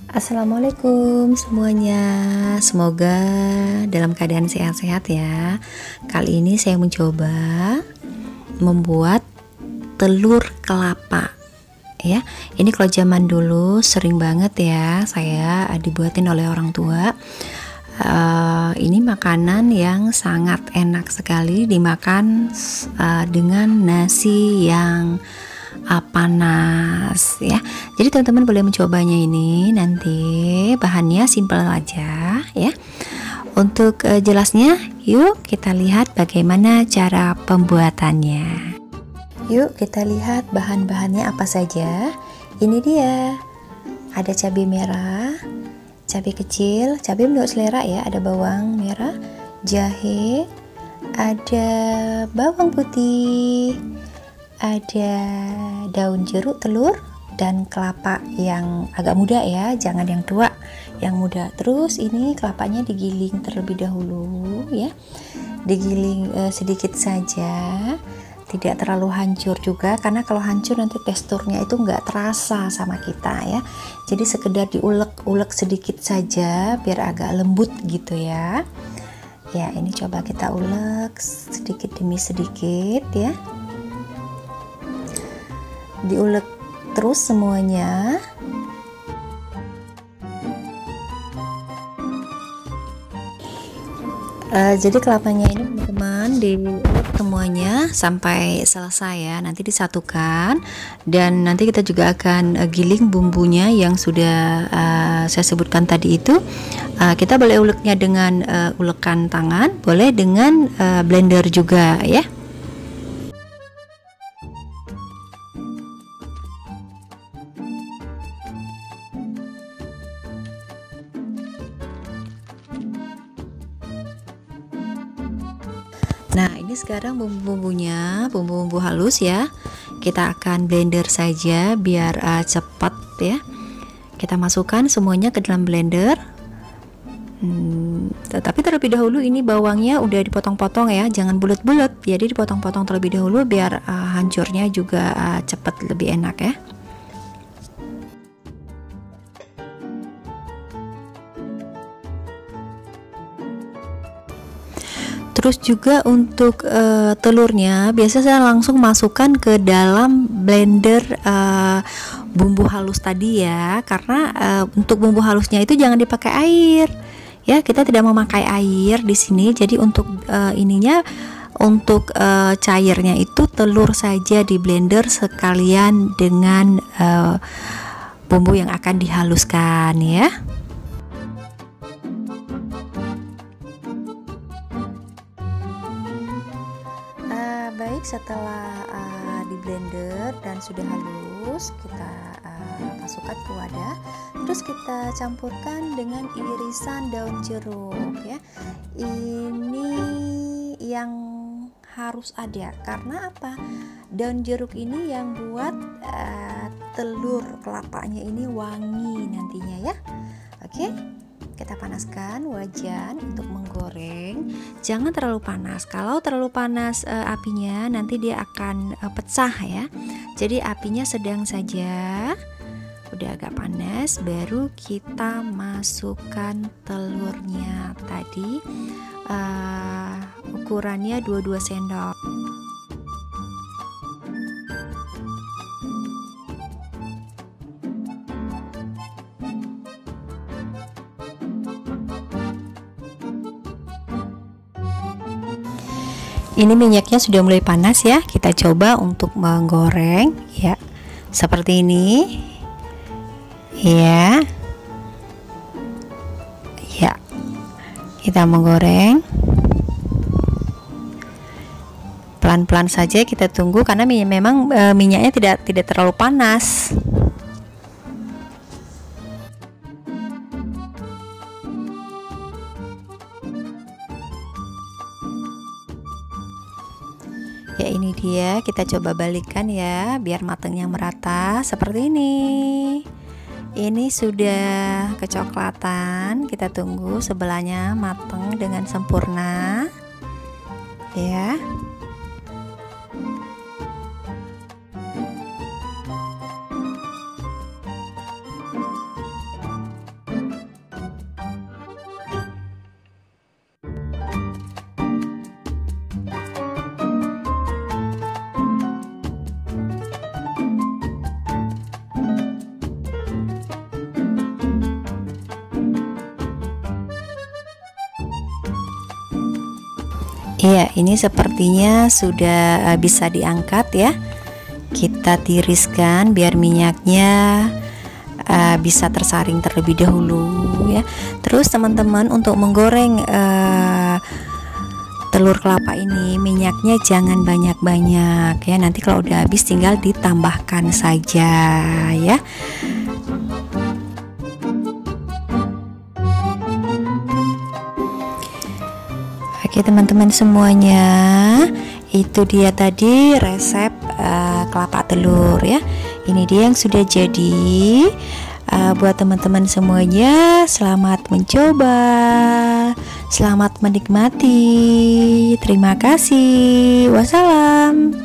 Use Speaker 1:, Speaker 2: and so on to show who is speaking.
Speaker 1: Assalamualaikum semuanya, semoga dalam keadaan sehat-sehat ya. Kali ini saya mencoba membuat telur kelapa ya. Ini kalau zaman dulu sering banget ya saya dibuatin oleh orang tua. Ini makanan yang sangat enak sekali dimakan dengan nasi yang panas ya. Jadi teman-teman boleh mencobanya ini. Nanti bahannya simple aja ya. Untuk jelasnya, yuk kita lihat bagaimana cara pembuatannya. Yuk kita lihat bahan-bahannya apa saja. Ini dia. Ada cabai merah, cabai kecil, cabai menurut selera ya. Ada bawang merah, jahe, ada bawang putih, ada daun jeruk, telur, dan kelapa yang agak muda ya, jangan yang tua, yang muda. Terus ini kelapanya digiling terlebih dahulu ya, digiling sedikit saja, tidak terlalu hancur juga, karena kalau hancur nanti teksturnya itu nggak terasa sama kita ya. Jadi sekedar diulek-ulek sedikit saja biar agak lembut gitu ya. Ya ini coba kita ulek sedikit demi sedikit ya. Diulek terus semuanya. Jadi kelapanya ini teman-teman diulek semuanya sampai selesai ya, nanti disatukan, dan nanti kita juga akan giling bumbunya yang sudah saya sebutkan tadi itu. Kita boleh uleknya dengan ulekan tangan, boleh dengan blender juga ya. Nah ini sekarang bumbu-bumbunya, bumbu-bumbu halus ya, kita akan blender saja biar cepat ya. Kita masukkan semuanya ke dalam blender. Tetapi terlebih dahulu ini bawangnya udah dipotong-potong ya, jangan bulat-bulat, jadi dipotong-potong terlebih dahulu biar hancurnya juga cepat, lebih enak ya. Terus juga untuk telurnya biasa saya langsung masukkan ke dalam blender bumbu halus tadi ya, karena untuk bumbu halusnya itu jangan dipakai air ya, kita tidak memakai air di sini. Jadi untuk ininya, untuk cairnya itu telur saja di blender sekalian dengan bumbu yang akan dihaluskan ya. Baik, setelah di blender dan sudah halus, kita masukkan ke wadah. Terus kita campurkan dengan irisan daun jeruk ya. Ini yang harus ada, karena apa? Daun jeruk ini yang buat telur kelapanya ini wangi nantinya ya. Oke. Kita panaskan wajan untuk menggoreng. Jangan terlalu panas. Kalau terlalu panas apinya nanti dia akan pecah ya. Jadi apinya sedang saja. Udah agak panas, baru kita masukkan telurnya tadi. Ukurannya 22 sendok. Ini minyaknya sudah mulai panas ya, kita coba untuk menggoreng ya, seperti ini ya. Ya, kita menggoreng pelan-pelan saja, kita tunggu karena memang minyaknya tidak terlalu panas. Ya ini dia, kita coba balikkan ya biar matangnya merata seperti ini. Ini sudah kecoklatan, kita tunggu sebelahnya matang dengan sempurna ya. Iya, ini sepertinya sudah bisa diangkat ya. Kita tiriskan biar minyaknya bisa tersaring terlebih dahulu ya. Terus teman-teman, untuk menggoreng telur kelapa ini minyaknya jangan banyak-banyak ya. Nanti kalau udah habis tinggal ditambahkan saja ya. Oke teman-teman semuanya, itu dia tadi resep kelapa telur ya. Ini dia yang sudah jadi. Buat teman-teman semuanya, selamat mencoba, selamat menikmati. Terima kasih. Wassalam.